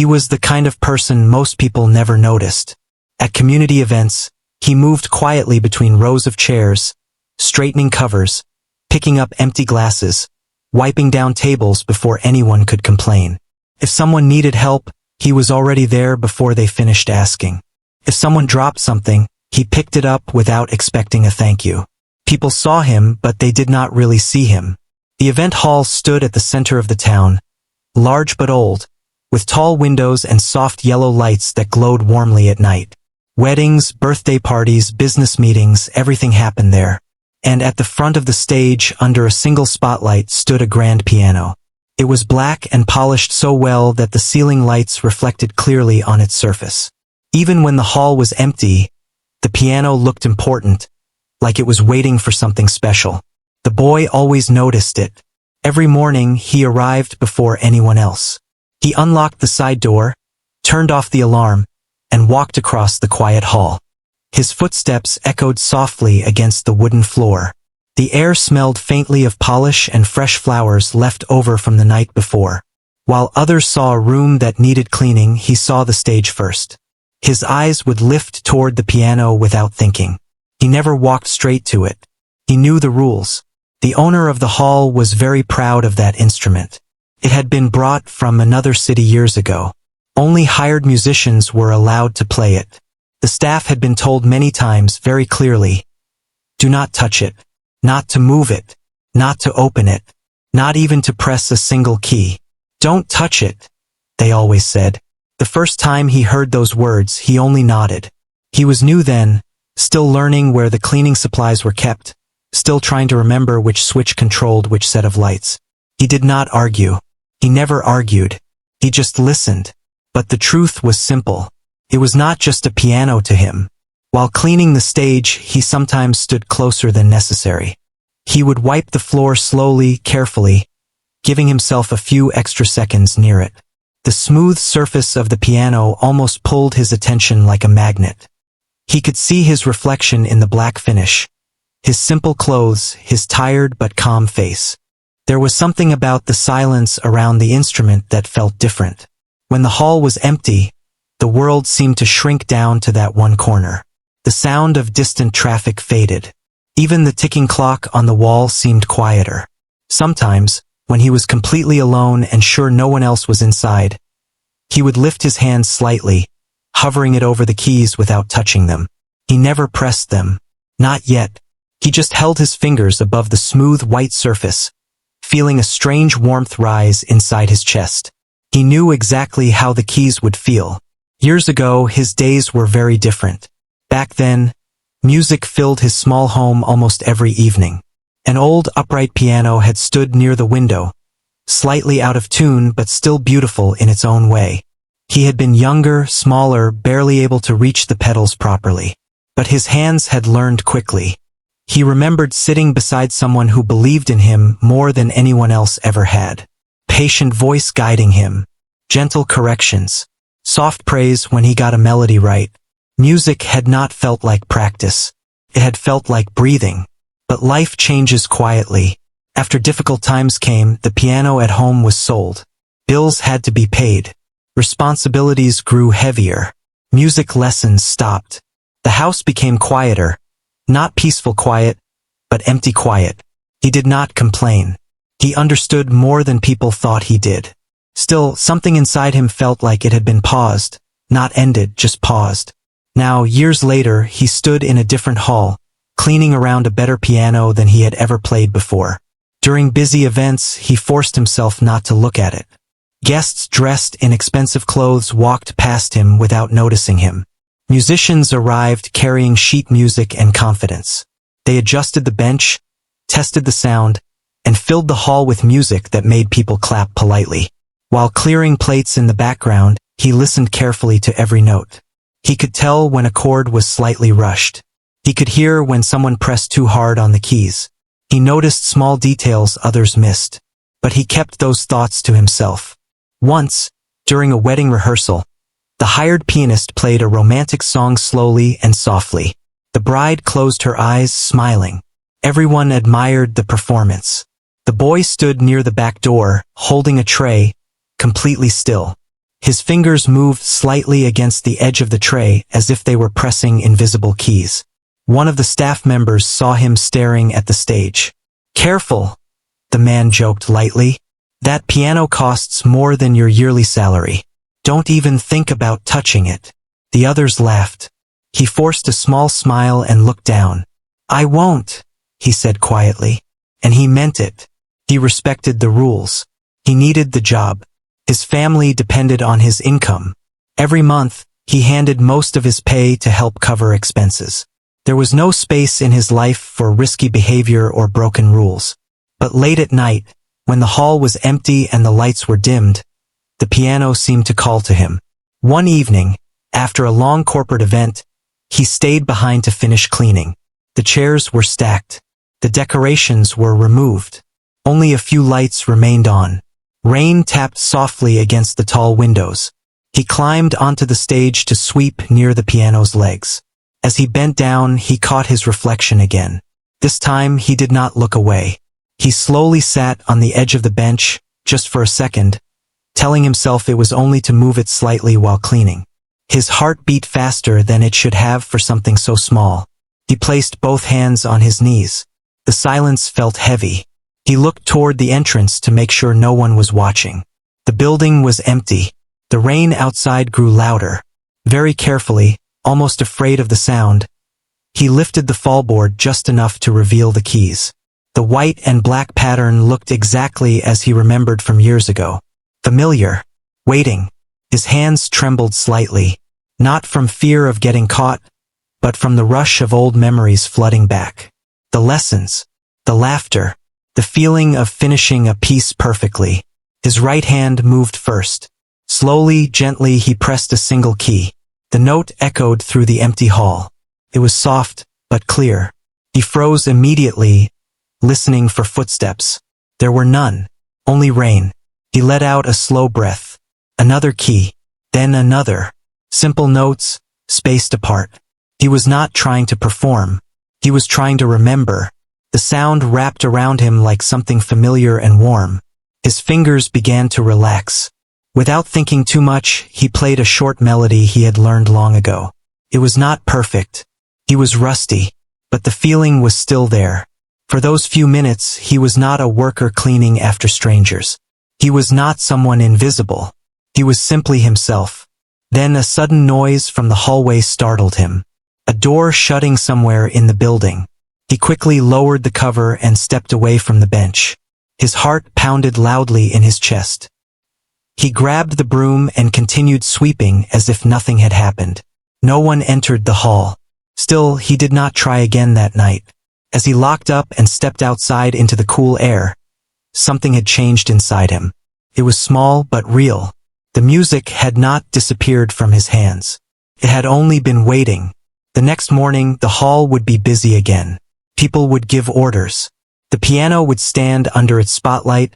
He was the kind of person most people never noticed. At community events, he moved quietly between rows of chairs, straightening covers, picking up empty glasses, wiping down tables before anyone could complain. If someone needed help, he was already there before they finished asking. If someone dropped something, he picked it up without expecting a thank you. People saw him, but they did not really see him. The event hall stood at the center of the town, large but old, with tall windows and soft yellow lights that glowed warmly at night. Weddings, birthday parties, business meetings, everything happened there. And at the front of the stage, under a single spotlight, stood a grand piano. It was black and polished so well that the ceiling lights reflected clearly on its surface. Even when the hall was empty, the piano looked important, like it was waiting for something special. The boy always noticed it. Every morning, he arrived before anyone else. He unlocked the side door, turned off the alarm, and walked across the quiet hall. His footsteps echoed softly against the wooden floor. The air smelled faintly of polish and fresh flowers left over from the night before. While others saw a room that needed cleaning, he saw the stage first. His eyes would lift toward the piano without thinking. He never walked straight to it. He knew the rules. The owner of the hall was very proud of that instrument. It had been brought from another city years ago. Only hired musicians were allowed to play it. The staff had been told many times very clearly, do not touch it, not to move it, not to open it, not even to press a single key. Don't touch it, they always said. The first time he heard those words, he only nodded. He was new then, still learning where the cleaning supplies were kept, still trying to remember which switch controlled which set of lights. He did not argue. He never argued. He just listened. But the truth was simple. It was not just a piano to him. While cleaning the stage, he sometimes stood closer than necessary. He would wipe the floor slowly, carefully, giving himself a few extra seconds near it. The smooth surface of the piano almost pulled his attention like a magnet. He could see his reflection in the black finish, his simple clothes, his tired but calm face. There was something about the silence around the instrument that felt different. When the hall was empty, the world seemed to shrink down to that one corner. The sound of distant traffic faded. Even the ticking clock on the wall seemed quieter. Sometimes, when he was completely alone and sure no one else was inside, he would lift his hand slightly, hovering it over the keys without touching them. He never pressed them. Not yet. He just held his fingers above the smooth white surface, feeling a strange warmth rise inside his chest. He knew exactly how the keys would feel. Years ago, his days were very different. Back then, music filled his small home almost every evening. An old upright piano had stood near the window, slightly out of tune but still beautiful in its own way. He had been younger, smaller, barely able to reach the pedals properly. But his hands had learned quickly. He remembered sitting beside someone who believed in him more than anyone else ever had. Patient voice guiding him. Gentle corrections. Soft praise when he got a melody right. Music had not felt like practice. It had felt like breathing. But life changes quietly. After difficult times came, the piano at home was sold. Bills had to be paid. Responsibilities grew heavier. Music lessons stopped. The house became quieter. Not peaceful quiet, but empty quiet. He did not complain. He understood more than people thought he did. Still, something inside him felt like it had been paused, not ended, just paused. Now, years later, he stood in a different hall, cleaning around a better piano than he had ever played before. During busy events, he forced himself not to look at it. Guests dressed in expensive clothes walked past him without noticing him. Musicians arrived carrying sheet music and confidence. They adjusted the bench, tested the sound, and filled the hall with music that made people clap politely. While clearing plates in the background, he listened carefully to every note. He could tell when a chord was slightly rushed. He could hear when someone pressed too hard on the keys. He noticed small details others missed. But he kept those thoughts to himself. Once, during a wedding rehearsal, the hired pianist played a romantic song slowly and softly. The bride closed her eyes, smiling. Everyone admired the performance. The boy stood near the back door, holding a tray, completely still. His fingers moved slightly against the edge of the tray as if they were pressing invisible keys. One of the staff members saw him staring at the stage. "Careful," the man joked lightly. "That piano costs more than your yearly salary. Don't even think about touching it." The others laughed. He forced a small smile and looked down. "I won't," he said quietly. And he meant it. He respected the rules. He needed the job. His family depended on his income. Every month, he handed most of his pay to help cover expenses. There was no space in his life for risky behavior or broken rules. But late at night, when the hall was empty and the lights were dimmed, the piano seemed to call to him. One evening, after a long corporate event, he stayed behind to finish cleaning. The chairs were stacked. The decorations were removed. Only a few lights remained on. Rain tapped softly against the tall windows. He climbed onto the stage to sweep near the piano's legs. As he bent down, he caught his reflection again. This time, he did not look away. He slowly sat on the edge of the bench, just for a second, telling himself it was only to move it slightly while cleaning. His heart beat faster than it should have for something so small. He placed both hands on his knees. The silence felt heavy. He looked toward the entrance to make sure no one was watching. The building was empty. The rain outside grew louder. Very carefully, almost afraid of the sound, he lifted the fallboard just enough to reveal the keys. The white and black pattern looked exactly as he remembered from years ago. Familiar. Waiting. His hands trembled slightly, not from fear of getting caught, but from the rush of old memories flooding back. The lessons, the laughter, the feeling of finishing a piece perfectly. His right hand moved first. Slowly, gently, he pressed a single key. The note echoed through the empty hall. It was soft, but clear. He froze immediately, listening for footsteps. There were none, only rain. He let out a slow breath. Another key, then another. Simple notes, spaced apart. He was not trying to perform. He was trying to remember. The sound wrapped around him like something familiar and warm. His fingers began to relax. Without thinking too much, he played a short melody he had learned long ago. It was not perfect. He was rusty, but the feeling was still there. For those few minutes, he was not a worker cleaning after strangers. He was not someone invisible. He was simply himself. Then a sudden noise from the hallway startled him. A door shutting somewhere in the building. He quickly lowered the cover and stepped away from the bench. His heart pounded loudly in his chest. He grabbed the broom and continued sweeping as if nothing had happened. No one entered the hall. Still, he did not try again that night. As he locked up and stepped outside into the cool air, something had changed inside him. It was small but real. The music had not disappeared from his hands. It had only been waiting. The next morning, the hall would be busy again. People would give orders. The piano would stand under its spotlight,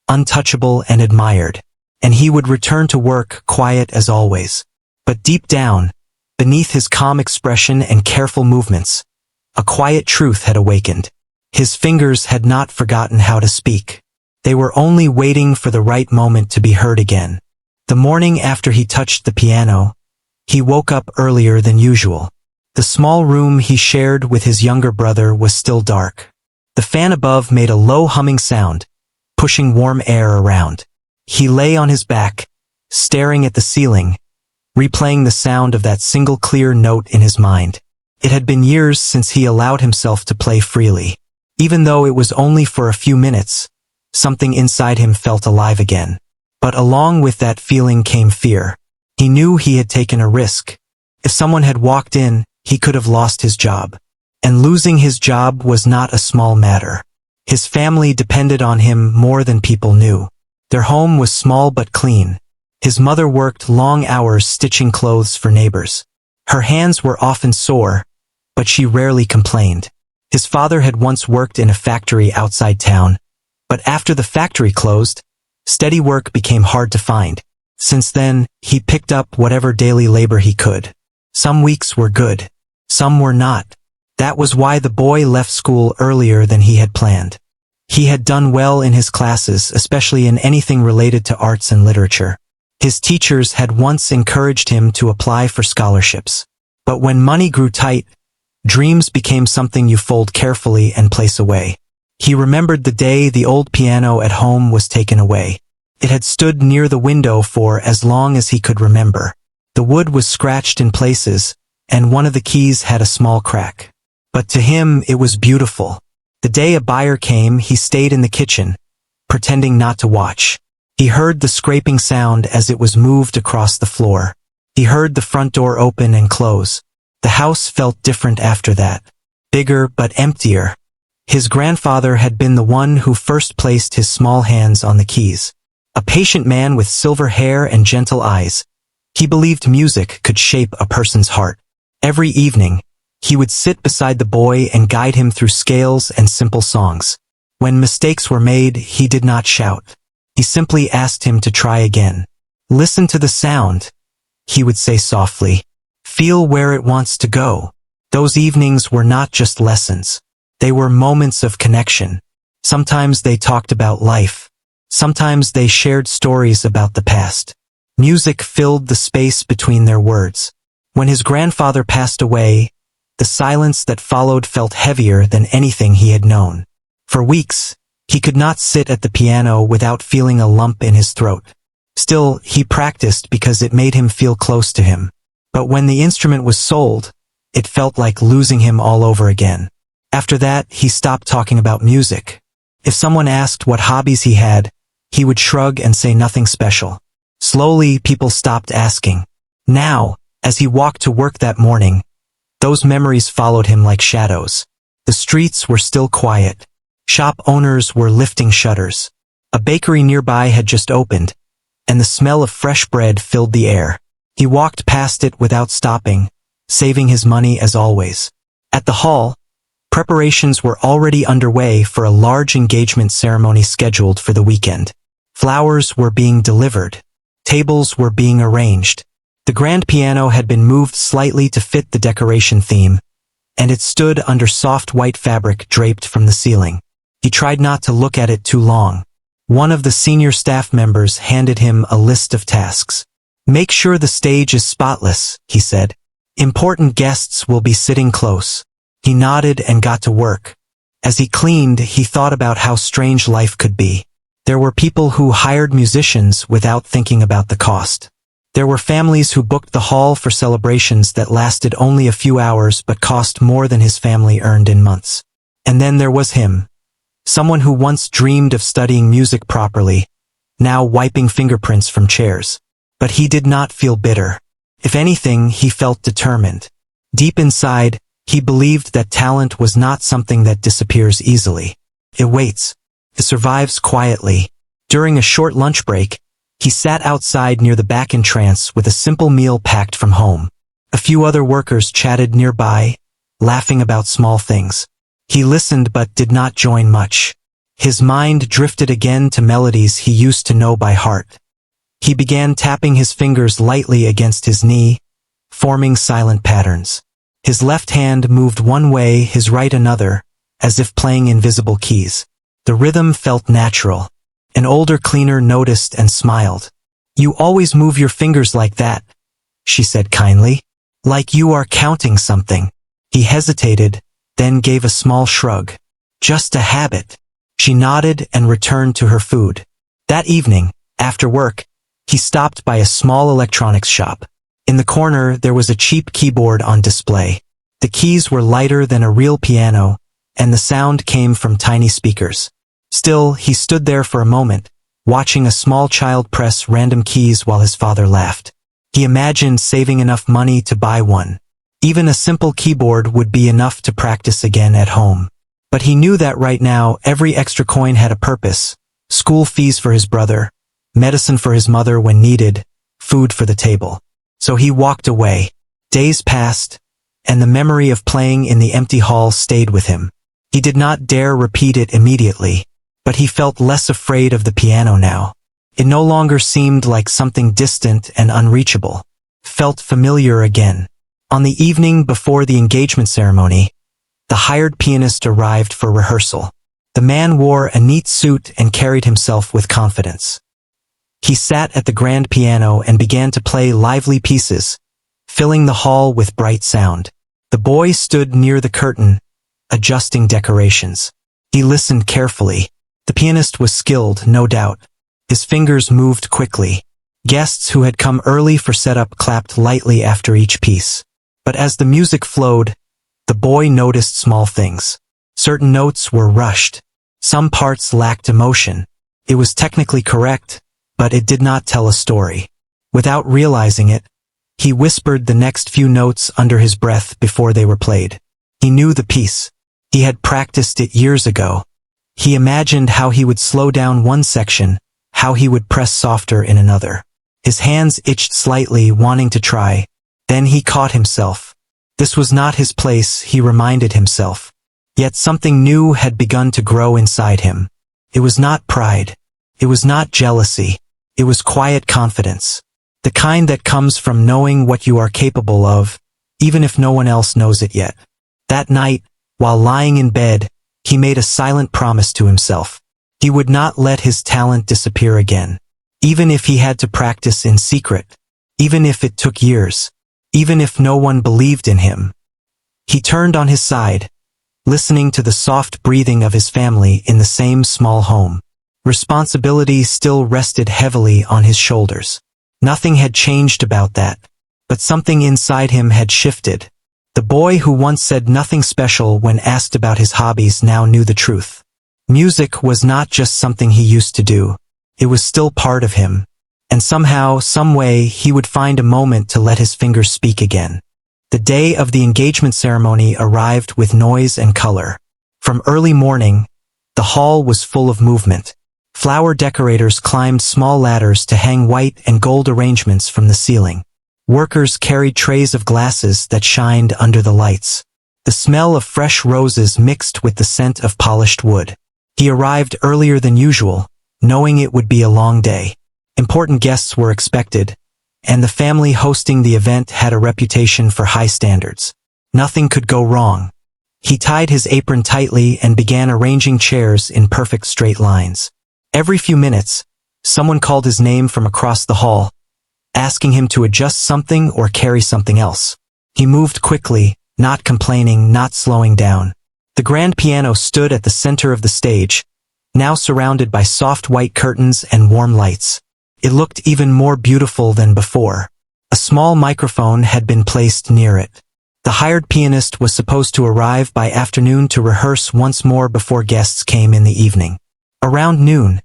untouchable and admired. And he would return to work quiet as always. But deep down, beneath his calm expression and careful movements, a quiet truth had awakened. His fingers had not forgotten how to speak. They were only waiting for the right moment to be heard again. The morning after he touched the piano, he woke up earlier than usual. The small room he shared with his younger brother was still dark. The fan above made a low humming sound, pushing warm air around. He lay on his back, staring at the ceiling, replaying the sound of that single clear note in his mind. It had been years since he allowed himself to play freely. Even though it was only for a few minutes, something inside him felt alive again. But along with that feeling came fear. He knew he had taken a risk. If someone had walked in, he could have lost his job. And losing his job was not a small matter. His family depended on him more than people knew. Their home was small but clean. His mother worked long hours stitching clothes for neighbors. Her hands were often sore, but she rarely complained. His father had once worked in a factory outside town, but after the factory closed, steady work became hard to find. Since then, he picked up whatever daily labor he could. Some weeks were good. Some were not. That was why the boy left school earlier than he had planned. He had done well in his classes, especially in anything related to arts and literature. His teachers had once encouraged him to apply for scholarships. But when money grew tight, dreams became something you fold carefully and place away. He remembered the day the old piano at home was taken away. It had stood near the window for as long as he could remember. The wood was scratched in places, and one of the keys had a small crack. But to him it was beautiful. The day a buyer came, he stayed in the kitchen, pretending not to watch. He heard the scraping sound as it was moved across the floor. He heard the front door open and close. The house felt different after that. Bigger but emptier. His grandfather had been the one who first placed his small hands on the keys. A patient man with silver hair and gentle eyes. He believed music could shape a person's heart. Every evening, he would sit beside the boy and guide him through scales and simple songs. When mistakes were made, he did not shout. He simply asked him to try again. Listen to the sound, he would say softly. Feel where it wants to go. Those evenings were not just lessons. They were moments of connection. Sometimes they talked about life. Sometimes they shared stories about the past. Music filled the space between their words. When his grandfather passed away, the silence that followed felt heavier than anything he had known. For weeks, he could not sit at the piano without feeling a lump in his throat. Still, he practiced because it made him feel close to him. But when the instrument was sold, it felt like losing him all over again. After that, he stopped talking about music. If someone asked what hobbies he had, he would shrug and say nothing special. Slowly, people stopped asking. Now, as he walked to work that morning, those memories followed him like shadows. The streets were still quiet. Shop owners were lifting shutters. A bakery nearby had just opened, and the smell of fresh bread filled the air. He walked past it without stopping, saving his money as always. At the hall, preparations were already underway for a large engagement ceremony scheduled for the weekend. Flowers were being delivered. Tables were being arranged. The grand piano had been moved slightly to fit the decoration theme, and it stood under soft white fabric draped from the ceiling. He tried not to look at it too long. One of the senior staff members handed him a list of tasks. Make sure the stage is spotless, he said. Important guests will be sitting close. He nodded and got to work. As he cleaned, he thought about how strange life could be. There were people who hired musicians without thinking about the cost. There were families who booked the hall for celebrations that lasted only a few hours but cost more than his family earned in months. And then there was him. Someone who once dreamed of studying music properly, now wiping fingerprints from chairs. But he did not feel bitter. If anything, he felt determined. Deep inside, he believed that talent was not something that disappears easily. It waits. It survives quietly. During a short lunch break, he sat outside near the back entrance with a simple meal packed from home. A few other workers chatted nearby, laughing about small things. He listened but did not join much. His mind drifted again to melodies he used to know by heart. He began tapping his fingers lightly against his knee, forming silent patterns. His left hand moved one way, his right another, as if playing invisible keys. The rhythm felt natural. An older cleaner noticed and smiled. You always move your fingers like that, she said kindly. Like you are counting something. He hesitated, then gave a small shrug. Just a habit. She nodded and returned to her food. That evening, after work, he stopped by a small electronics shop. In the corner, there was a cheap keyboard on display. The keys were lighter than a real piano, and the sound came from tiny speakers. Still, he stood there for a moment, watching a small child press random keys while his father laughed. He imagined saving enough money to buy one. Even a simple keyboard would be enough to practice again at home. But he knew that right now every extra coin had a purpose. School fees for his brother, medicine for his mother when needed, food for the table. So he walked away. Days passed, and the memory of playing in the empty hall stayed with him. He did not dare repeat it immediately, but he felt less afraid of the piano now. It no longer seemed like something distant and unreachable. Felt familiar again. On the evening before the engagement ceremony, the hired pianist arrived for rehearsal. The man wore a neat suit and carried himself with confidence. He sat at the grand piano and began to play lively pieces, filling the hall with bright sound. The boy stood near the curtain, adjusting decorations. He listened carefully. The pianist was skilled, no doubt. His fingers moved quickly. Guests who had come early for setup clapped lightly after each piece. But as the music flowed, the boy noticed small things. Certain notes were rushed. Some parts lacked emotion. It was technically correct, but it did not tell a story. Without realizing it, he whispered the next few notes under his breath before they were played. He knew the piece. He had practiced it years ago. He imagined how he would slow down one section, how he would press softer in another. His hands itched slightly, wanting to try. Then he caught himself. This was not his place, he reminded himself. Yet something new had begun to grow inside him. It was not pride. It was not jealousy. It was quiet confidence. The kind that comes from knowing what you are capable of, even if no one else knows it yet. That night, while lying in bed, he made a silent promise to himself. He would not let his talent disappear again. Even if he had to practice in secret. Even if it took years. Even if no one believed in him. He turned on his side, listening to the soft breathing of his family in the same small home. Responsibility still rested heavily on his shoulders. Nothing had changed about that, but something inside him had shifted. The boy who once said nothing special when asked about his hobbies now knew the truth. Music was not just something he used to do. It was still part of him. And somehow, some way, he would find a moment to let his fingers speak again. The day of the engagement ceremony arrived with noise and color. From early morning, the hall was full of movement. Flower decorators climbed small ladders to hang white and gold arrangements from the ceiling. Workers carried trays of glasses that shined under the lights. The smell of fresh roses mixed with the scent of polished wood. He arrived earlier than usual, knowing it would be a long day. Important guests were expected, and the family hosting the event had a reputation for high standards. Nothing could go wrong. He tied his apron tightly and began arranging chairs in perfect straight lines. Every few minutes, someone called his name from across the hall, asking him to adjust something or carry something else. He moved quickly, not complaining, not slowing down. The grand piano stood at the center of the stage, now surrounded by soft white curtains and warm lights. It looked even more beautiful than before. A small microphone had been placed near it. The hired pianist was supposed to arrive by afternoon to rehearse once more before guests came in the evening. Around noon,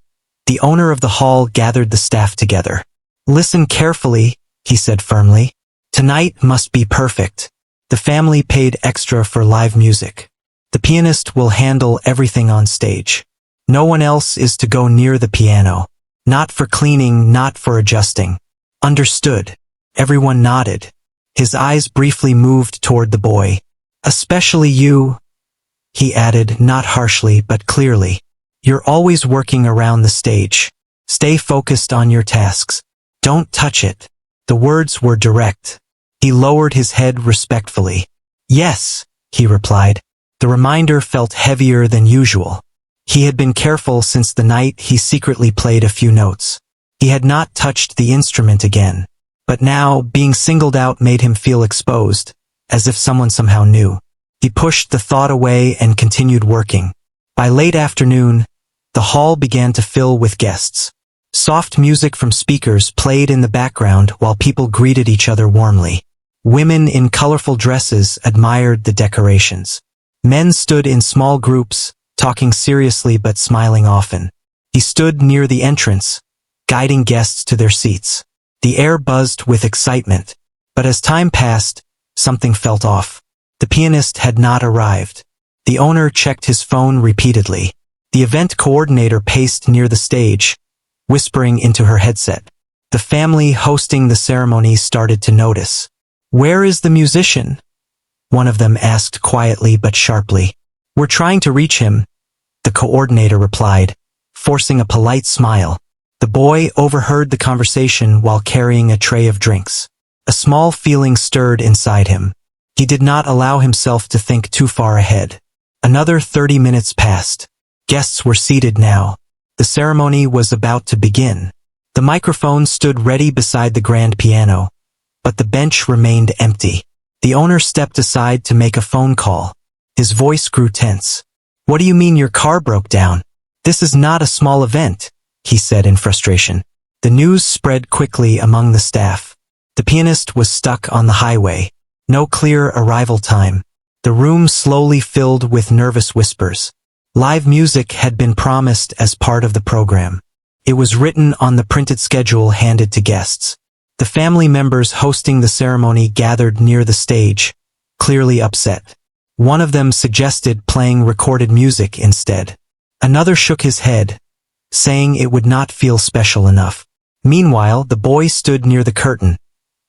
the owner of the hall gathered the staff together. "Listen carefully," he said firmly. "Tonight must be perfect. The family paid extra for live music. The pianist will handle everything on stage. No one else is to go near the piano. Not for cleaning, not for adjusting." "Understood." Everyone nodded. His eyes briefly moved toward the boy. "Especially you," he added, not harshly but clearly. "You're always working around the stage. Stay focused on your tasks. Don't touch it." The words were direct. He lowered his head respectfully. "Yes," he replied. The reminder felt heavier than usual. He had been careful since the night he secretly played a few notes. He had not touched the instrument again. But now, being singled out made him feel exposed, as if someone somehow knew. He pushed the thought away and continued working. By late afternoon, the hall began to fill with guests. Soft music from speakers played in the background while people greeted each other warmly. Women in colorful dresses admired the decorations. Men stood in small groups, talking seriously but smiling often. He stood near the entrance, guiding guests to their seats. The air buzzed with excitement, but as time passed, something felt off. The pianist had not arrived. The owner checked his phone repeatedly. The event coordinator paced near the stage, whispering into her headset. The family hosting the ceremony started to notice. "Where is the musician?" one of them asked quietly but sharply. "We're trying to reach him," the coordinator replied, forcing a polite smile. The boy overheard the conversation while carrying a tray of drinks. A small feeling stirred inside him. He did not allow himself to think too far ahead. Another 30 minutes passed. Guests were seated now. The ceremony was about to begin. The microphone stood ready beside the grand piano, but the bench remained empty. The owner stepped aside to make a phone call. His voice grew tense. "What do you mean your car broke down? This is not a small event," he said in frustration. The news spread quickly among the staff. The pianist was stuck on the highway. No clear arrival time. The room slowly filled with nervous whispers. Live music had been promised as part of the program. It was written on the printed schedule handed to guests. The family members hosting the ceremony gathered near the stage, clearly upset. One of them suggested playing recorded music instead. Another shook his head, saying it would not feel special enough. Meanwhile, the boy stood near the curtain,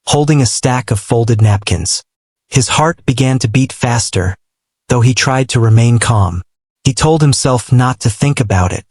holding a stack of folded napkins. His heart began to beat faster, though he tried to remain calm. He told himself not to think about it.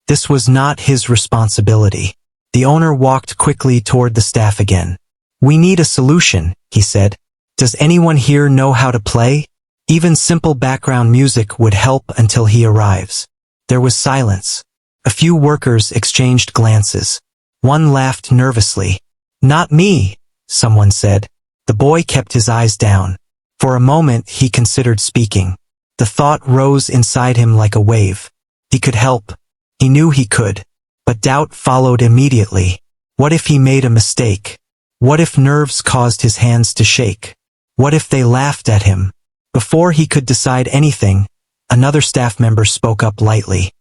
This was not his responsibility. The owner walked quickly toward the staff again. "We need a solution," he said. "Does anyone here know how to play? Even simple background music would help until he arrives." There was silence. A few workers exchanged glances. One laughed nervously. "Not me," someone said. The boy kept his eyes down. For a moment he considered speaking. The thought rose inside him like a wave. He could help. He knew he could. But doubt followed immediately. What if he made a mistake? What if nerves caused his hands to shake? What if they laughed at him? Before he could decide anything, another staff member spoke up lightly.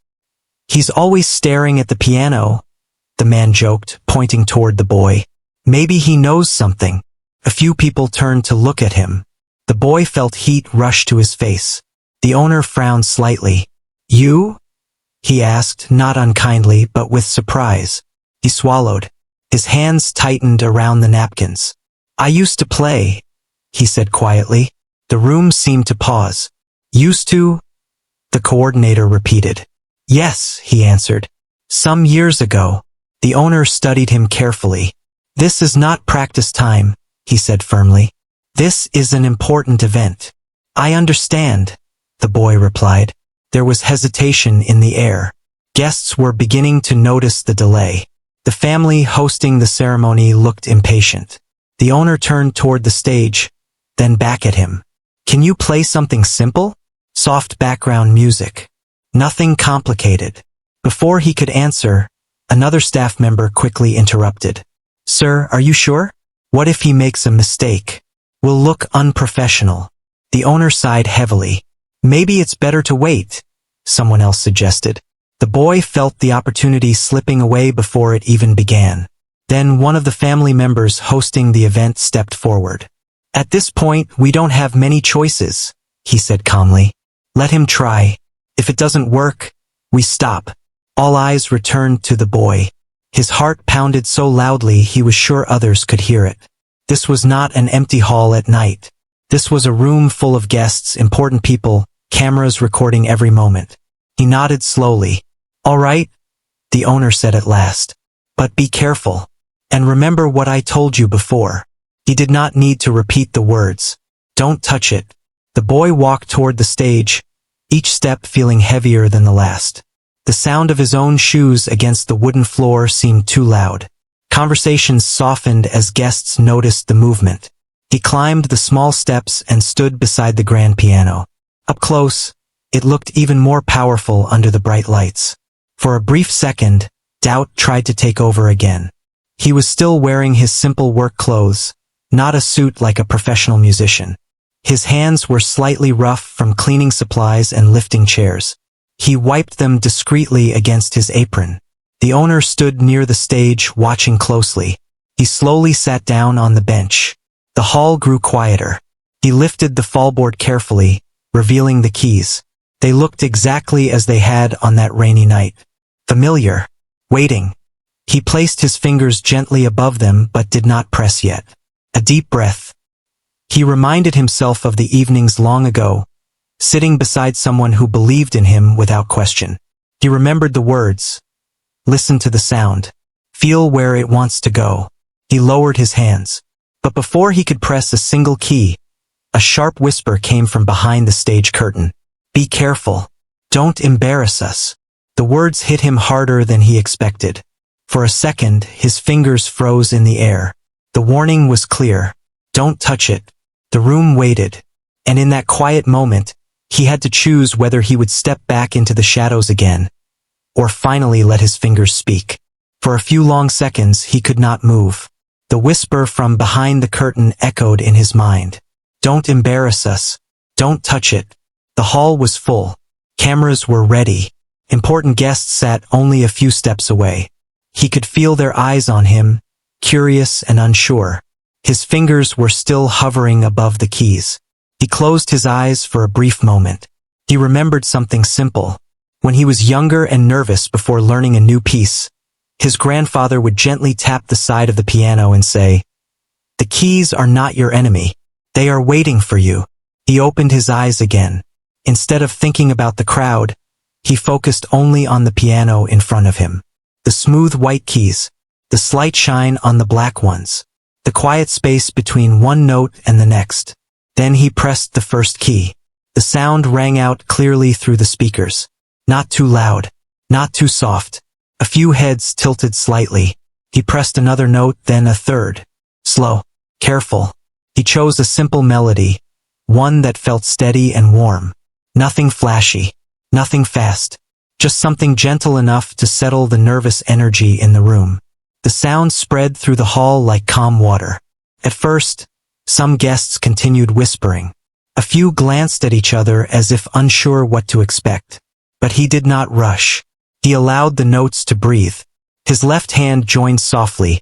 "He's always staring at the piano," the man joked, pointing toward the boy. "Maybe he knows something." A few people turned to look at him. The boy felt heat rush to his face. The owner frowned slightly. "You?" he asked, not unkindly but with surprise. He swallowed. His hands tightened around the napkins. "I used to play," he said quietly. The room seemed to pause. "Used to?" the coordinator repeated. "Yes," he answered. "Some years ago." The owner studied him carefully. "This is not practice time," he said firmly. "This is an important event." "I understand," the boy replied. There was hesitation in the air. Guests were beginning to notice the delay. The family hosting the ceremony looked impatient. The owner turned toward the stage, then back at him. "Can you play something simple? Soft background music. Nothing complicated." Before he could answer, another staff member quickly interrupted. "Sir, are you sure? What if he makes a mistake? Will look unprofessional." The owner sighed heavily. "Maybe it's better to wait," someone else suggested. The boy felt the opportunity slipping away before it even began. Then one of the family members hosting the event stepped forward. "At this point, we don't have many choices," he said calmly. "Let him try. If it doesn't work, we stop." All eyes returned to the boy. His heart pounded so loudly he was sure others could hear it. This was not an empty hall at night. This was a room full of guests, important people, cameras recording every moment. He nodded slowly. "All right," the owner said at last. "But be careful. And remember what I told you before." He did not need to repeat the words. "Don't touch it." The boy walked toward the stage, each step feeling heavier than the last. The sound of his own shoes against the wooden floor seemed too loud. Conversations softened as guests noticed the movement. He climbed the small steps and stood beside the grand piano. Up close, it looked even more powerful under the bright lights. For a brief second, doubt tried to take over again. He was still wearing his simple work clothes, not a suit like a professional musician. His hands were slightly rough from cleaning supplies and lifting chairs. He wiped them discreetly against his apron. The owner stood near the stage, watching closely. He slowly sat down on the bench. The hall grew quieter. He lifted the fallboard carefully, revealing the keys. They looked exactly as they had on that rainy night. Familiar. Waiting. He placed his fingers gently above them but did not press yet. A deep breath. He reminded himself of the evenings long ago, sitting beside someone who believed in him without question. He remembered the words. Listen to the sound. Feel where it wants to go. He lowered his hands. But before he could press a single key, a sharp whisper came from behind the stage curtain. "Be careful. Don't embarrass us." The words hit him harder than he expected. For a second, his fingers froze in the air. The warning was clear. Don't touch it. The room waited. And in that quiet moment, he had to choose whether he would step back into the shadows again, or finally let his fingers speak. For a few long seconds, he could not move. The whisper from behind the curtain echoed in his mind. Don't embarrass us. Don't touch it. The hall was full. Cameras were ready. Important guests sat only a few steps away. He could feel their eyes on him, curious and unsure. His fingers were still hovering above the keys. He closed his eyes for a brief moment. He remembered something simple. When he was younger and nervous before learning a new piece, his grandfather would gently tap the side of the piano and say, "The keys are not your enemy. They are waiting for you." He opened his eyes again. Instead of thinking about the crowd, he focused only on the piano in front of him. The smooth white keys, the slight shine on the black ones, the quiet space between one note and the next. Then he pressed the first key. The sound rang out clearly through the speakers. Not too loud, not too soft. A few heads tilted slightly. He pressed another note, then a third. Slow, careful. He chose a simple melody, one that felt steady and warm. Nothing flashy, nothing fast. Just something gentle enough to settle the nervous energy in the room. The sound spread through the hall like calm water. At first, some guests continued whispering. A few glanced at each other as if unsure what to expect. But he did not rush. He allowed the notes to breathe. His left hand joined softly,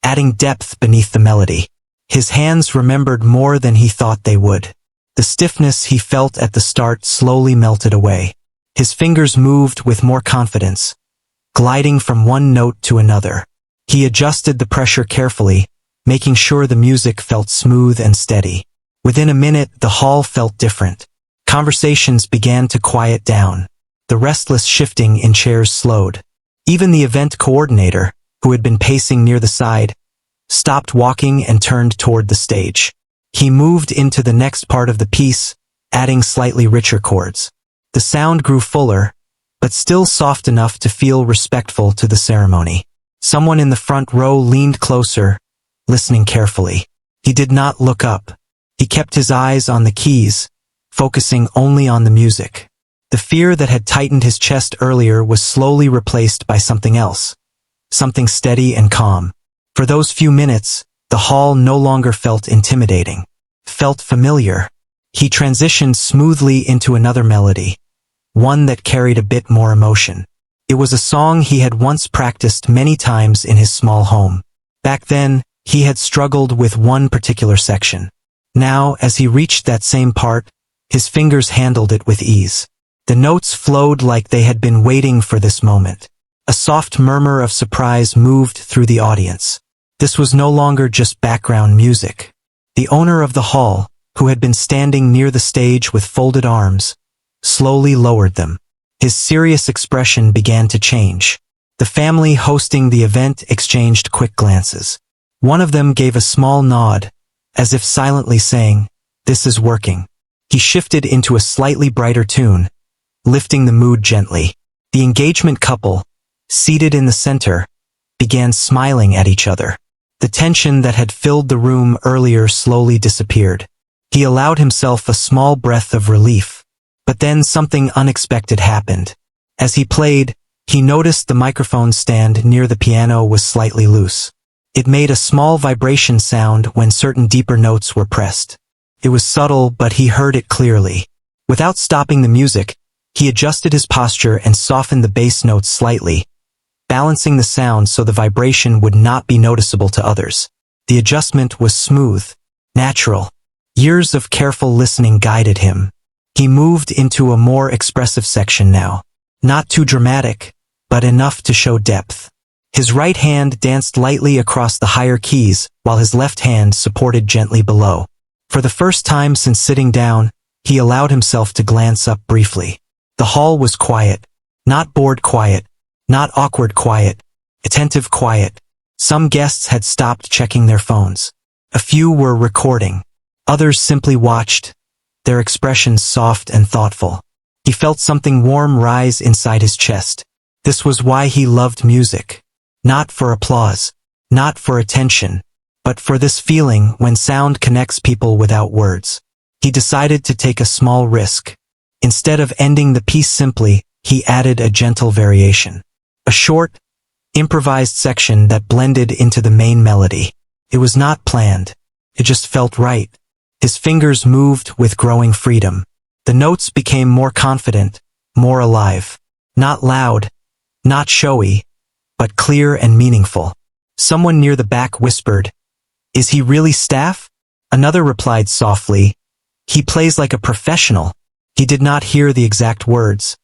adding depth beneath the melody. His hands remembered more than he thought they would. The stiffness he felt at the start slowly melted away. His fingers moved with more confidence, gliding from one note to another. He adjusted the pressure carefully, making sure the music felt smooth and steady. Within a minute, the hall felt different. Conversations began to quiet down. The restless shifting in chairs slowed. Even the event coordinator, who had been pacing near the side, stopped walking and turned toward the stage. He moved into the next part of the piece, adding slightly richer chords. The sound grew fuller, but still soft enough to feel respectful to the ceremony. Someone in the front row leaned closer, listening carefully. He did not look up. He kept his eyes on the keys, focusing only on the music. The fear that had tightened his chest earlier was slowly replaced by something else, something steady and calm. For those few minutes, the hall no longer felt intimidating, felt familiar. He transitioned smoothly into another melody, one that carried a bit more emotion. It was a song he had once practiced many times in his small home. Back then, he had struggled with one particular section. Now, as he reached that same part, his fingers handled it with ease. The notes flowed like they had been waiting for this moment. A soft murmur of surprise moved through the audience. This was no longer just background music. The owner of the hall, who had been standing near the stage with folded arms, slowly lowered them. His serious expression began to change. The family hosting the event exchanged quick glances. One of them gave a small nod, as if silently saying, "This is working." He shifted into a slightly brighter tune, lifting the mood gently. The engagement couple, seated in the center, began smiling at each other. The tension that had filled the room earlier slowly disappeared. He allowed himself a small breath of relief. But then something unexpected happened. As he played, he noticed the microphone stand near the piano was slightly loose. It made a small vibration sound when certain deeper notes were pressed. It was subtle, but he heard it clearly. Without stopping the music, he adjusted his posture and softened the bass notes slightly, balancing the sound so the vibration would not be noticeable to others. The adjustment was smooth, natural. Years of careful listening guided him. He moved into a more expressive section now. Not too dramatic, but enough to show depth. His right hand danced lightly across the higher keys, while his left hand supported gently below. For the first time since sitting down, he allowed himself to glance up briefly. The hall was quiet. Not bored quiet, not awkward quiet, attentive quiet. Some guests had stopped checking their phones. A few were recording. Others simply watched, their expressions soft and thoughtful. He felt something warm rise inside his chest. This was why he loved music. Not for applause, not for attention, but for this feeling when sound connects people without words. He decided to take a small risk. Instead of ending the piece simply, he added a gentle variation. A short, improvised section that blended into the main melody. It was not planned. It just felt right. His fingers moved with growing freedom. The notes became more confident, more alive. Not loud, not showy, but clear and meaningful. Someone near the back whispered, "Is he really staff?" Another replied softly, "He plays like a professional." He did not hear the exact words,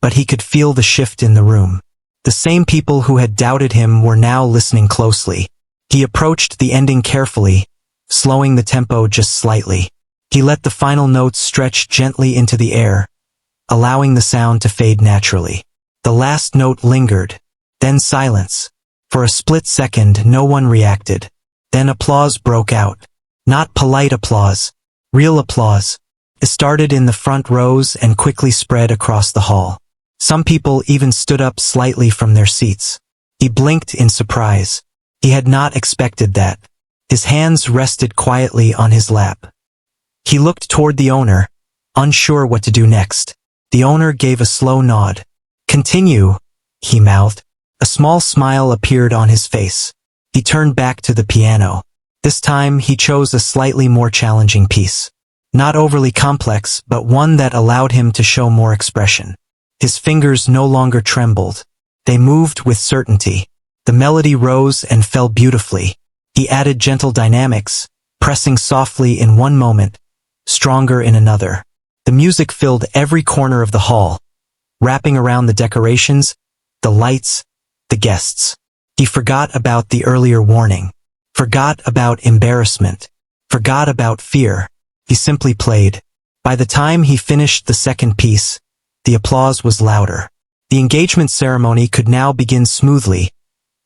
but he could feel the shift in the room. The same people who had doubted him were now listening closely. He approached the ending carefully, slowing the tempo just slightly. He let the final notes stretch gently into the air, allowing the sound to fade naturally. The last note lingered, then silence. For a split second, no one reacted. Then applause broke out. Not polite applause, real applause. It started in the front rows and quickly spread across the hall. Some people even stood up slightly from their seats. He blinked in surprise. He had not expected that. His hands rested quietly on his lap. He looked toward the owner, unsure what to do next. The owner gave a slow nod. "Continue," he mouthed. A small smile appeared on his face. He turned back to the piano. This time he chose a slightly more challenging piece. Not overly complex, but one that allowed him to show more expression. His fingers no longer trembled. They moved with certainty. The melody rose and fell beautifully. He added gentle dynamics, pressing softly in one moment, stronger in another. The music filled every corner of the hall, wrapping around the decorations, the lights, the guests. He forgot about the earlier warning, forgot about embarrassment, forgot about fear. He simply played. By the time he finished the second piece, the applause was louder. The engagement ceremony could now begin smoothly,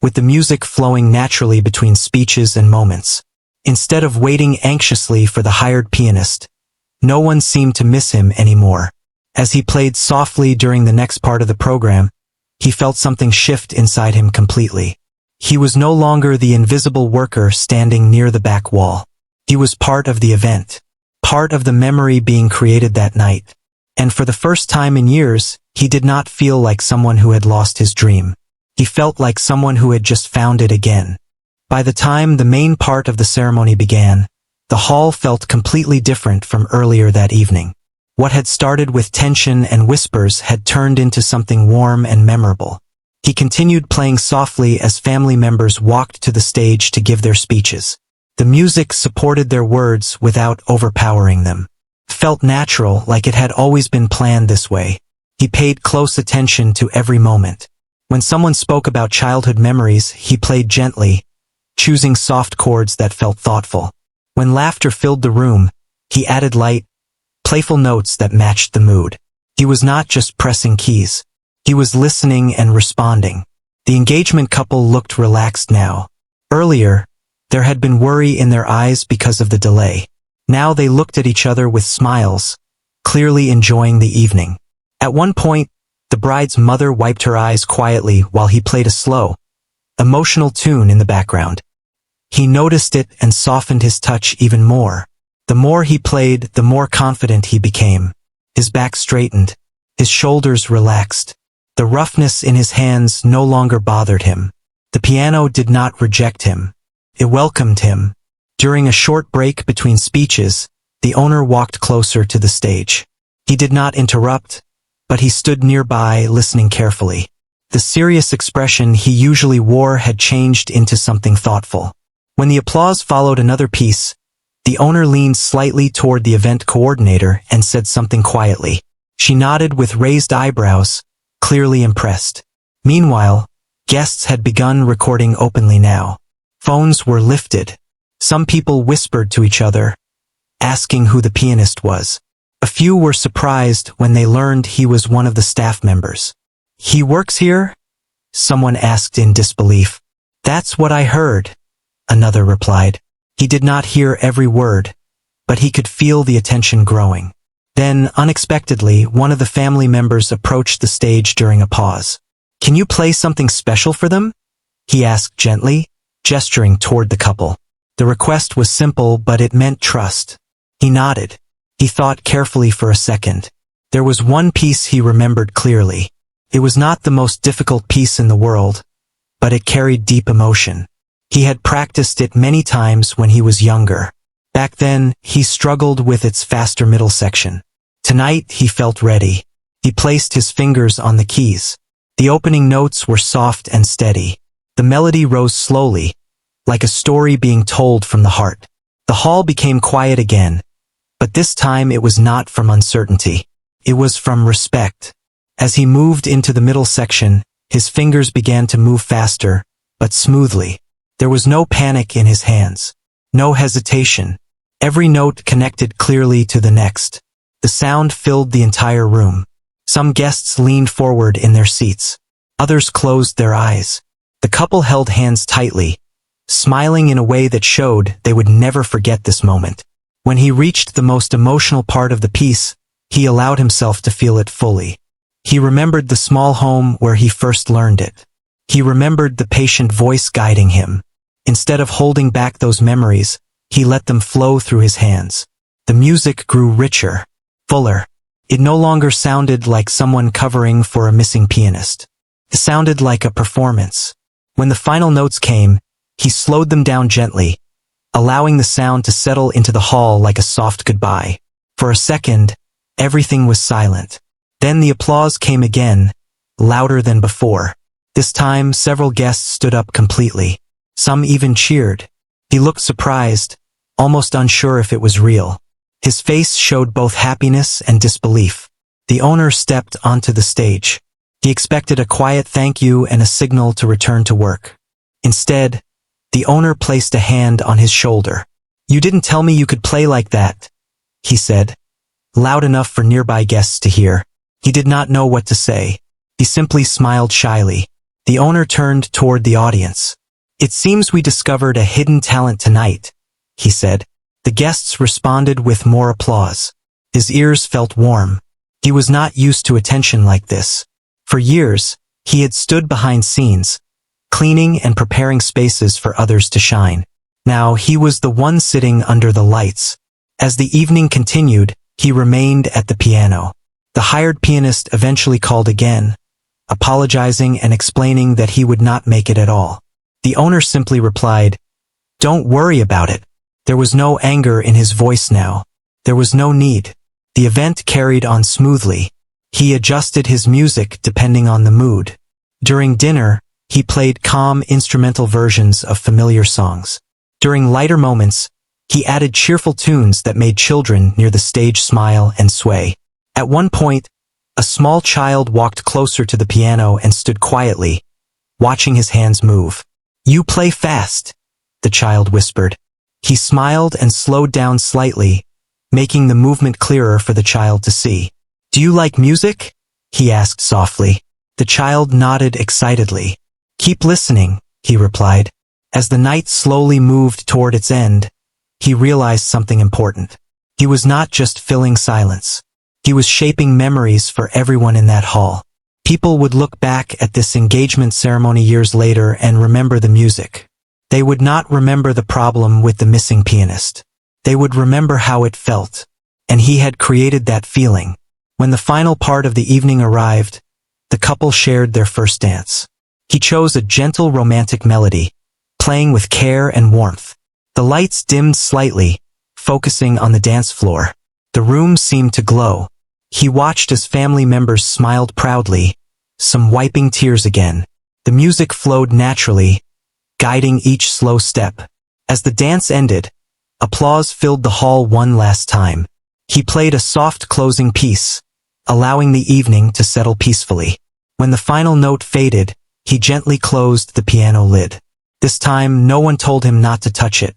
with the music flowing naturally between speeches and moments. Instead of waiting anxiously for the hired pianist, no one seemed to miss him anymore. As he played softly during the next part of the program, he felt something shift inside him completely. He was no longer the invisible worker standing near the back wall. He was part of the event, part of the memory being created that night. And for the first time in years, he did not feel like someone who had lost his dream. He felt like someone who had just found it again. By the time the main part of the ceremony began, the hall felt completely different from earlier that evening. What had started with tension and whispers had turned into something warm and memorable. He continued playing softly as family members walked to the stage to give their speeches. The music supported their words without overpowering them. Felt natural, like it had always been planned this way. He paid close attention to every moment. When someone spoke about childhood memories, he played gently, choosing soft chords that felt thoughtful. When laughter filled the room, he added light, playful notes that matched the mood. He was not just pressing keys. He was listening and responding. The engagement couple looked relaxed now. Earlier, there had been worry in their eyes because of the delay. Now they looked at each other with smiles, clearly enjoying the evening. At one point, the bride's mother wiped her eyes quietly while he played a slow, emotional tune in the background. He noticed it and softened his touch even more. The more he played, the more confident he became. His back straightened, his shoulders relaxed. The roughness in his hands no longer bothered him. The piano did not reject him. It welcomed him. During a short break between speeches, the owner walked closer to the stage. He did not interrupt, but he stood nearby listening carefully. The serious expression he usually wore had changed into something thoughtful. When the applause followed another piece, the owner leaned slightly toward the event coordinator and said something quietly. She nodded with raised eyebrows, clearly impressed. Meanwhile, guests had begun recording openly now. Phones were lifted. Some people whispered to each other, asking who the pianist was. A few were surprised when they learned he was one of the staff members. "He works here?" someone asked in disbelief. "That's what I heard," another replied. He did not hear every word, but he could feel the attention growing. Then, unexpectedly, one of the family members approached the stage during a pause. "Can you play something special for them?" he asked gently, gesturing toward the couple. The request was simple, but it meant trust. He nodded. He thought carefully for a second. There was one piece he remembered clearly. It was not the most difficult piece in the world, but it carried deep emotion. He had practiced it many times when he was younger. Back then, he struggled with its faster middle section. Tonight, he felt ready. He placed his fingers on the keys. The opening notes were soft and steady. The melody rose slowly, like a story being told from the heart. The hall became quiet again, but this time it was not from uncertainty. It was from respect. As he moved into the middle section, his fingers began to move faster, but smoothly. There was no panic in his hands. No hesitation. Every note connected clearly to the next. The sound filled the entire room. Some guests leaned forward in their seats. Others closed their eyes. The couple held hands tightly, smiling in a way that showed they would never forget this moment. When he reached the most emotional part of the piece, he allowed himself to feel it fully. He remembered the small home where he first learned it. He remembered the patient voice guiding him. Instead of holding back those memories, he let them flow through his hands. The music grew richer, fuller. It no longer sounded like someone covering for a missing pianist. It sounded like a performance. When the final notes came, he slowed them down gently, allowing the sound to settle into the hall like a soft goodbye. For a second, everything was silent. Then the applause came again, louder than before. This time, several guests stood up completely. Some even cheered. He looked surprised, almost unsure if it was real. His face showed both happiness and disbelief. The owner stepped onto the stage. He expected a quiet thank you and a signal to return to work. Instead, the owner placed a hand on his shoulder. "You didn't tell me you could play like that," he said, loud enough for nearby guests to hear. He did not know what to say. He simply smiled shyly. The owner turned toward the audience. "It seems we discovered a hidden talent tonight," he said. The guests responded with more applause. His ears felt warm. He was not used to attention like this. For years, he had stood behind scenes, cleaning and preparing spaces for others to shine. Now he was the one sitting under the lights. As the evening continued, he remained at the piano. The hired pianist eventually called again, apologizing and explaining that he would not make it at all. The owner simply replied, "Don't worry about it." There was no anger in his voice now. There was no need. The event carried on smoothly. He adjusted his music depending on the mood. During dinner, he played calm instrumental versions of familiar songs. During lighter moments, he added cheerful tunes that made children near the stage smile and sway. At one point, a small child walked closer to the piano and stood quietly, watching his hands move. "You play fast," the child whispered. He smiled and slowed down slightly, making the movement clearer for the child to see. "Do you like music?" he asked softly. The child nodded excitedly. "Keep listening," he replied. As the night slowly moved toward its end, he realized something important. He was not just filling silence. He was shaping memories for everyone in that hall. People would look back at this engagement ceremony years later and remember the music. They would not remember the problem with the missing pianist. They would remember how it felt. And he had created that feeling. When the final part of the evening arrived, the couple shared their first dance. He chose a gentle romantic melody, playing with care and warmth. The lights dimmed slightly, focusing on the dance floor. The room seemed to glow. He watched as family members smiled proudly, some wiping tears again. The music flowed naturally, guiding each slow step. As the dance ended, applause filled the hall one last time. He played a soft closing piece, allowing the evening to settle peacefully. When the final note faded, he gently closed the piano lid. This time, no one told him not to touch it.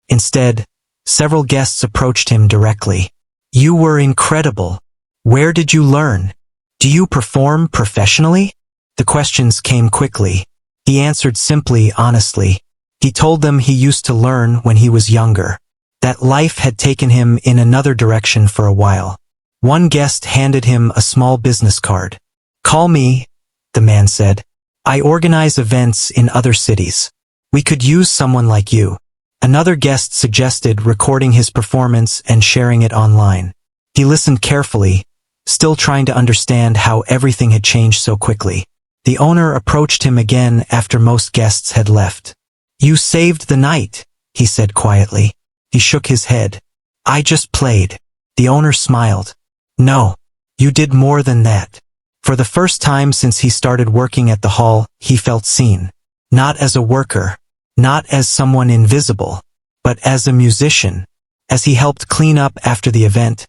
Instead, several guests approached him directly. "You were incredible. Where did you learn? Do you perform professionally?" The questions came quickly. He answered simply, honestly. He told them he used to learn when he was younger, that life had taken him in another direction for a while. One guest handed him a small business card. "Call me," the man said. I organize events in other cities. We could use someone like you. Another guest suggested recording his performance and sharing it online. He listened carefully, still trying to understand how everything had changed so quickly. The owner approached him again after most guests had left. You saved the night, he said quietly. He shook his head. I just played. The owner smiled. No, you did more than that. For the first time since he started working at the hall, he felt seen. Not as a worker, not as someone invisible, but as a musician. As he helped clean up after the event,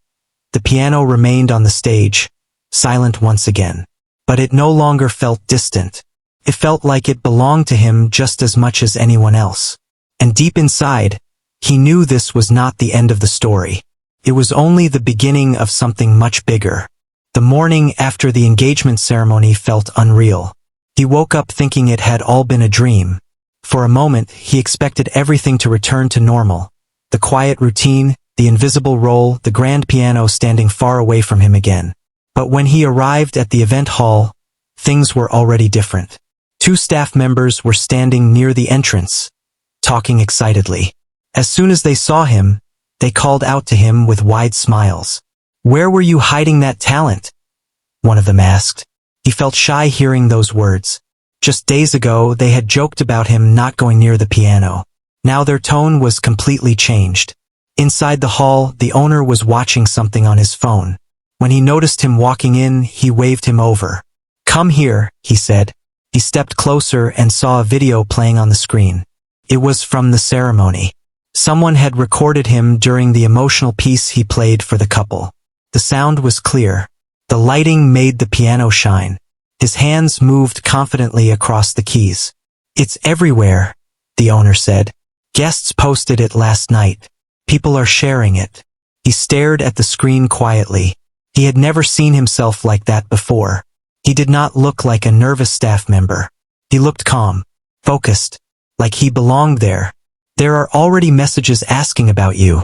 the piano remained on the stage, silent once again. But it no longer felt distant. It felt like it belonged to him just as much as anyone else. And deep inside, he knew this was not the end of the story. It was only the beginning of something much bigger. The morning after the engagement ceremony felt unreal. He woke up thinking it had all been a dream. For a moment, he expected everything to return to normal. The quiet routine, the invisible role, the grand piano standing far away from him again. But when he arrived at the event hall, things were already different. 2 staff members were standing near the entrance, talking excitedly. As soon as they saw him, they called out to him with wide smiles. Where were you hiding that talent? One of them asked. He felt shy hearing those words. Just days ago, they had joked about him not going near the piano. Now their tone was completely changed. Inside the hall, the owner was watching something on his phone. When he noticed him walking in, he waved him over. Come here, he said. He stepped closer and saw a video playing on the screen. It was from the ceremony. Someone had recorded him during the emotional piece he played for the couple. The sound was clear. The lighting made the piano shine. His hands moved confidently across the keys. It's everywhere, the owner said. Guests posted it last night. People are sharing it. He stared at the screen quietly. He had never seen himself like that before. He did not look like a nervous staff member. He looked calm, focused, like he belonged there. There are already messages asking about you,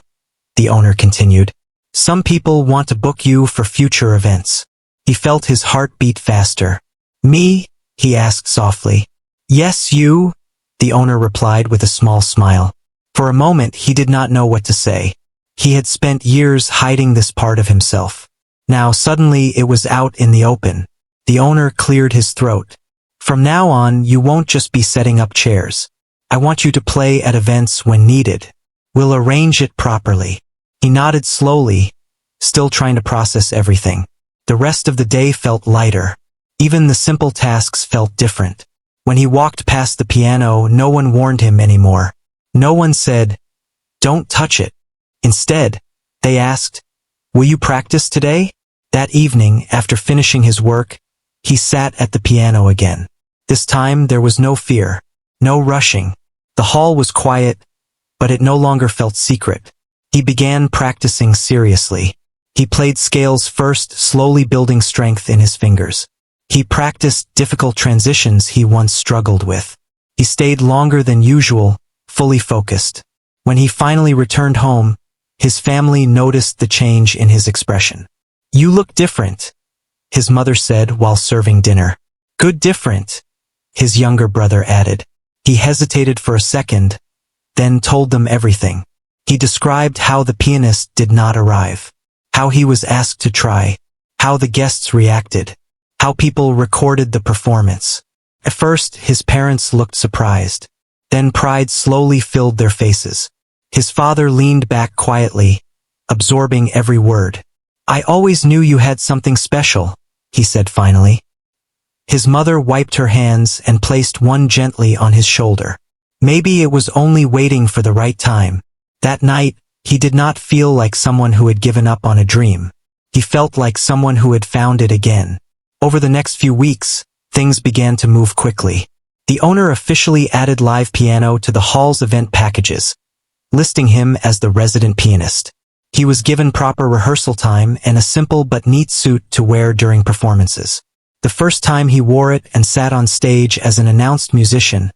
the owner continued. Some people want to book you for future events. He felt his heart beat faster. Me? He asked softly. Yes, you, the owner replied with a small smile. For a moment, he did not know what to say. He had spent years hiding this part of himself. Now suddenly it was out in the open. The owner cleared his throat. From now on, you won't just be setting up chairs. I want you to play at events when needed. We'll arrange it properly. He nodded slowly, still trying to process everything. The rest of the day felt lighter. Even the simple tasks felt different. When he walked past the piano, no one warned him anymore. No one said, "Don't touch it." Instead, they asked, "Will you practice today?" That evening, after finishing his work, he sat at the piano again. This time there was no fear, no rushing. The hall was quiet, but it no longer felt secret. He began practicing seriously. He played scales first, slowly building strength in his fingers. He practiced difficult transitions he once struggled with. He stayed longer than usual, fully focused. When he finally returned home, his family noticed the change in his expression. You look different, his mother said while serving dinner. Good different, his younger brother added. He hesitated for a second, then told them everything. He described how the pianist did not arrive, how he was asked to try, how the guests reacted, how people recorded the performance. At first, his parents looked surprised. Then pride slowly filled their faces. His father leaned back quietly, absorbing every word. I always knew you had something special, he said finally. His mother wiped her hands and placed one gently on his shoulder. Maybe it was only waiting for the right time. That night, he did not feel like someone who had given up on a dream. He felt like someone who had found it again. Over the next few weeks, things began to move quickly. The owner officially added live piano to the hall's event packages, listing him as the resident pianist. He was given proper rehearsal time and a simple but neat suit to wear during performances. The first time he wore it and sat on stage as an announced musician,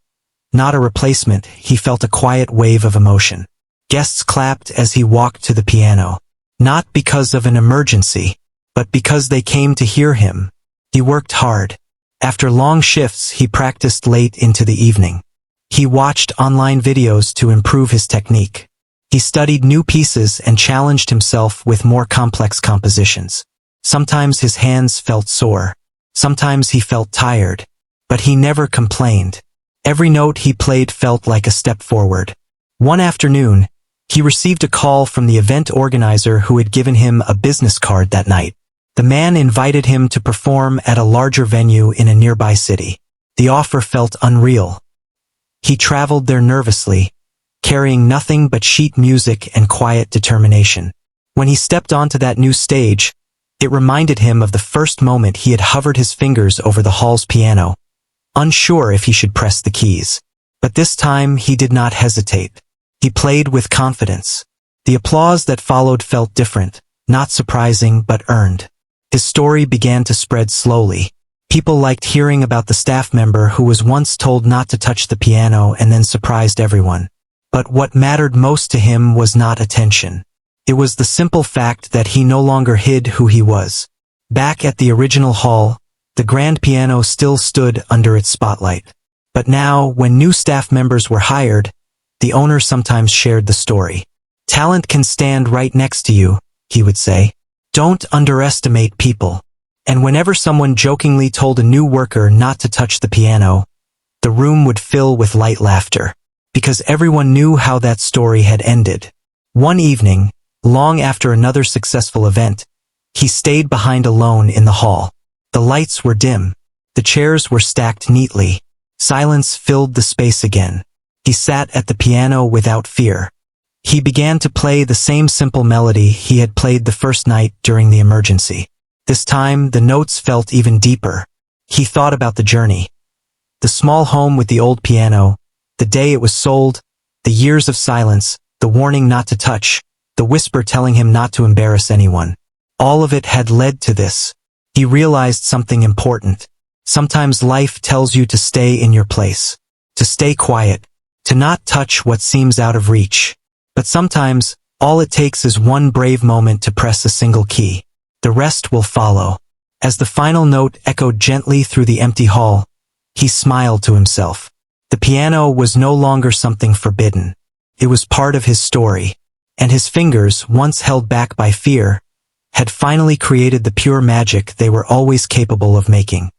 not a replacement, he felt a quiet wave of emotion. Guests clapped as he walked to the piano, not because of an emergency, but because they came to hear him. He worked hard. After long shifts, he practiced late into the evening. He watched online videos to improve his technique. He studied new pieces and challenged himself with more complex compositions. Sometimes his hands felt sore. Sometimes he felt tired. But he never complained. Every note he played felt like a step forward. One afternoon, he received a call from the event organizer who had given him a business card that night. The man invited him to perform at a larger venue in a nearby city. The offer felt unreal. He traveled there nervously, carrying nothing but sheet music and quiet determination. When he stepped onto that new stage, it reminded him of the first moment he had hovered his fingers over the hall's piano, unsure if he should press the keys. But this time he did not hesitate. He played with confidence. The applause that followed felt different, not surprising but earned. His story began to spread slowly. People liked hearing about the staff member who was once told not to touch the piano and then surprised everyone. But what mattered most to him was not attention. It was the simple fact that he no longer hid who he was. Back at the original hall, the grand piano still stood under its spotlight. But now, when new staff members were hired, the owner sometimes shared the story. "Talent can stand right next to you," he would say. "Don't underestimate people." And whenever someone jokingly told a new worker not to touch the piano, the room would fill with light laughter, because everyone knew how that story had ended. One evening, long after another successful event, he stayed behind alone in the hall. The lights were dim. The chairs were stacked neatly. Silence filled the space again. He sat at the piano without fear. He began to play the same simple melody he had played the first night during the emergency. This time, the notes felt even deeper. He thought about the journey. The small home with the old piano, the day it was sold, the years of silence, the warning not to touch, the whisper telling him not to embarrass anyone. All of it had led to this. He realized something important. Sometimes life tells you to stay in your place, to stay quiet, to not touch what seems out of reach. But sometimes, all it takes is one brave moment to press a single key. The rest will follow. As the final note echoed gently through the empty hall, he smiled to himself. The piano was no longer something forbidden. It was part of his story. And his fingers, once held back by fear, had finally created the pure magic they were always capable of making.